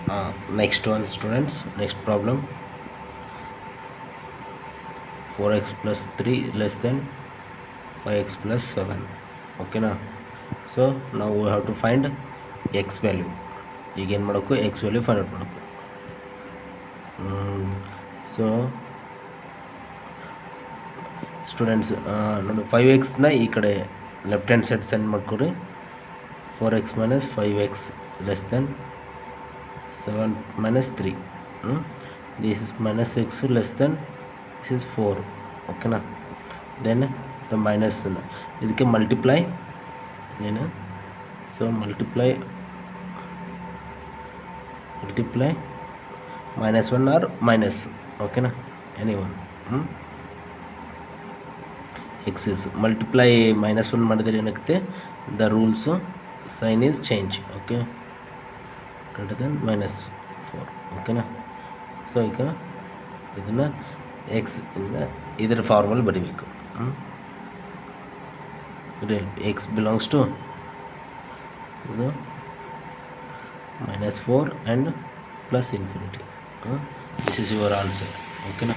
Next one, students, next problem. 4x plus 3 less than 5x plus 7. Okay na? So now we have to find x value. ಈಗ ಏನು ಮಾಡಬೇಕು, X value find out ಮಾಡಬೇಕು. So students ನೋಡಿ, 5xನ ಈ ಕಡೆ left hand side send ಮಾಡ್ಕೊರಿ. 4x minus 5x less than 7 minus 3. This is minus x less than this is 4. ಓಕೆನಾ? Then the minus ಇದಕ್ಕೆ ಮಲ್ಟಿಪ್ಲೈ ಏನು, ಸೊ ಮಲ್ಟಿಪ್ಲೈ -1 ಆರ್ ಮೈನಸ್. ಓಕೆನಾ? Any one. X is multiply -1 ಮಾಡಿದರೆ ಏನಾಗುತ್ತೆ, the rules sign is change. Okay, greater than -4. ಓಕೆನಾ? So ಈಗ ಇದನ್ನು X ಇಂದ ಇದರ ಫಾರ್ಮಲ್ಲಿ ಬರೀಬೇಕು. ಎಕ್ಸ್ ಬಿಲಾಂಗ್ಸ್ ಟು ಇದು -4 and +∞. This is your answer. ಓಕೆನಾ?